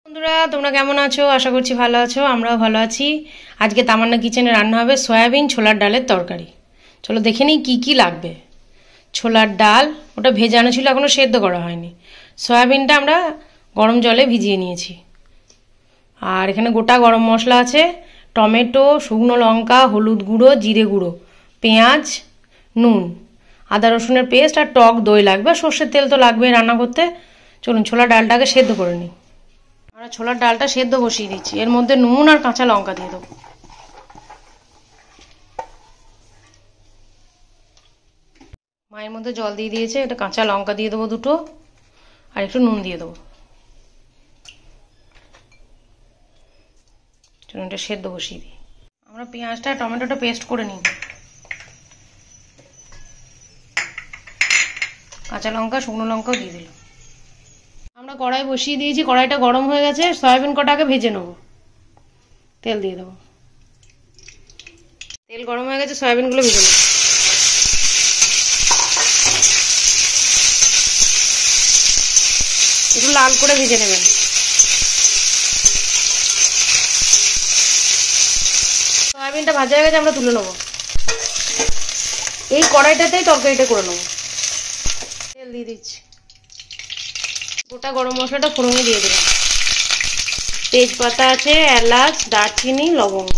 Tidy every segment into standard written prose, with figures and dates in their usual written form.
বন্ধুরা তোমরা কেমন আছো? আশা করছি ভালো আছো, আমরাও ভালো আছি। আজকে তামান্না কিচেনে রান্না হবে সয়াবিন ছোলার ডালের তরকারি। চলো দেখে নিই কী কী লাগবে। ছোলার ডাল ওটা ভেজানো ছিল, এখনও সেদ্ধ করা হয়নি। সয়াবিনটা আমরা গরম জলে ভিজিয়ে নিয়েছি। আর এখানে গোটা গরম মশলা আছে, টমেটো, শুকনো লঙ্কা, হলুদ গুঁড়ো, জিরে গুঁড়ো, পেঁয়াজ, নুন, আদা রসুনের পেস্ট আর টক দই লাগবে। সর্ষের তেল তো লাগবেই রান্না করতে। চলুন ছোলার ডালটাকে সেদ্ধ করে নিই। আমরা ছোলার ডালটা সেদ্ধ বসিয়ে দিচ্ছি। এর মধ্যে নুন আর কাঁচা লঙ্কা দিয়ে দেবো। মায়ের মধ্যে জল দিয়ে দিয়েছে, এটা কাঁচা লঙ্কা দিয়ে দেবো দুটো, আর একটু নুন দিয়ে দেবো। চলুন এটা সেদ্ধ বসিয়ে দিই। আমরা পেঁয়াজটা টমেটোটা পেস্ট করে নিই। কাঁচা লঙ্কা শুকনো লঙ্কাও দিয়ে দিলাম। আমরা কড়াই বসিয়ে দিয়েছি, কড়াইটা গরম হয়ে গেছে। সয়াবিন কটাকে ভেজে নেবো। তেল দিয়ে দেবো। তেল গরম হয়ে গেছে, সয়াবিনগুলো ভেজে নেবো। একটু লাল করে ভেজে নেবেন। সয়াবিনটা ভাজা হয়ে গেছে, আমরা তুলে নেবো। এই কড়াইটাতেই তরকারিটা করে নেবো। তেল দিয়ে দিচ্ছি। গোটা গরম মশলাটা ফোড়নে দিয়ে দিলাম। তেজপাতা আছে, এলাচ, দারচিনি, লবঙ্গ।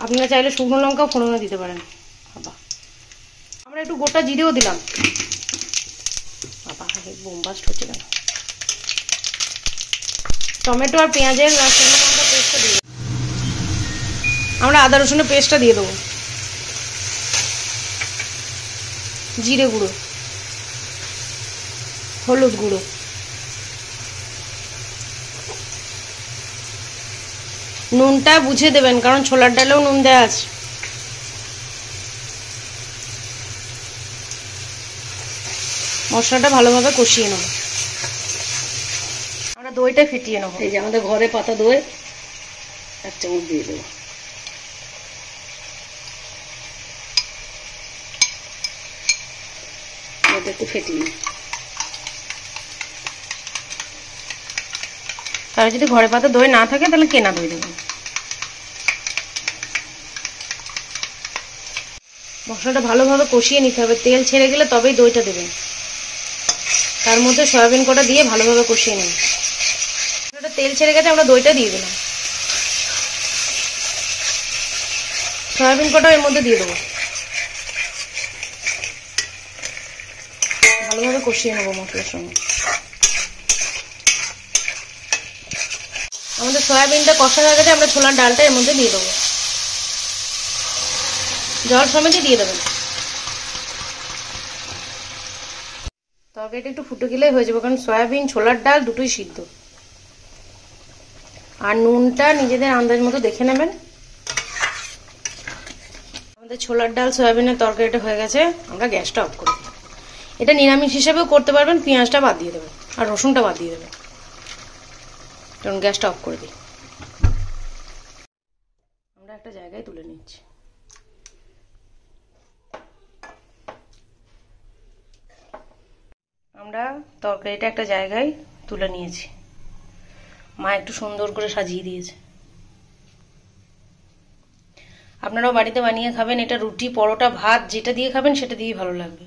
আপনারা চাইলে শুকনো লঙ্কাও ফোড়নে দিতে পারেন। বাবা, আমরা একটু গোটা জিরেও দিলাম। বাবা বোমবাস্ট হচ্ছে কেন। টমেটো আর পেঁয়াজের শুকনো লঙ্কা পেস্টটা দিয়ে দেবো। আমরা আদা রসুনের পেস্টটা দিয়ে দেবো। জিরে গুঁড়ো, হলুদ গুঁড়ো, নুনটা বুঝে দেবেন, কারণ ছোলার ডালেও নুন দেওয়া আছে। মশলাটা ভালোভাবে কষিয়ে নেব। আমরা দইটা ফেটিয়ে নেব। এই যে আমাদের ঘরে পাতা দই, 1 চামচ দিয়ে দেবো। এটা একটু ফেটিয়ে নিই। তাহলে যদি ঘরে পাতা দই না থাকে তাহলে কেনা দই দেবেন। মশলাটা ভালোভাবে কষিয়ে নিতে হবে। তেল ছেড়ে গেলে তবেই দইটা দেবেন। তার মধ্যে সয়াবিন কটা দিয়ে ভালোভাবে কষিয়ে নিন। তেল ছেড়ে গেছে, আমরা দইটা দিয়ে দিলাম। সয়াবিন কটা এর মধ্যে দিয়ে দেবো। ভালোভাবে কষিয়ে নেবো মশলার সঙ্গে। আমাদের সয়াবিনটা কষা হয়ে গেছে, আমরা ছোলার ডালটা এর মধ্যে দিয়ে দেবো। জল সমেতই দিয়ে দেবেন। তরকারিটা একটু ফুটে গেলেই হয়ে যাবে, কারণ সয়াবিন ছোলার ডাল দুটোই সিদ্ধ। আর নুনটা নিজেদের আন্দাজ মতো দেখে নেবেন। আমাদের ছোলার ডাল সয়াবিনের তরকারিটা হয়ে গেছে, আমরা গ্যাসটা অফ করে দিই। এটা নিরামিষ হিসেবেও করতে পারবেন, পেঁয়াজটা বাদ দিয়ে দেবেন আর রসুনটা বাদ দিয়ে দেবেন। কারণ গ্যাসটা অফ করে দিই। আমরা একটা জায়গায় তুলে নিচ্ছি। আমরা তরকারিটা একটা জায়গায় তুলে নিয়েছি। মা একটু সুন্দর করে সাজিয়ে দিয়েছে। আপনারাও বাড়িতে বানিয়ে খাবেন। এটা রুটি, পরোটা, ভাত যেটা দিয়ে খাবেন সেটা দিয়েই ভালো লাগবে।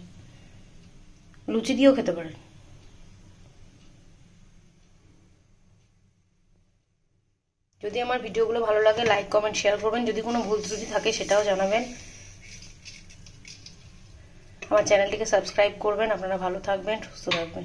লুচি দিয়েও খেতে পারেন। যদি আমার ভিডিওগুলো ভালো লাগে লাইক কমেন্ট শেয়ার করবেন। যদি কোনো ভুল ত্রুটি থাকে সেটাও জানাবেন। আমার চ্যানেলটিকে সাবস্ক্রাইব করবেন। আপনারা ভালো থাকবেন, সুস্থ থাকবেন।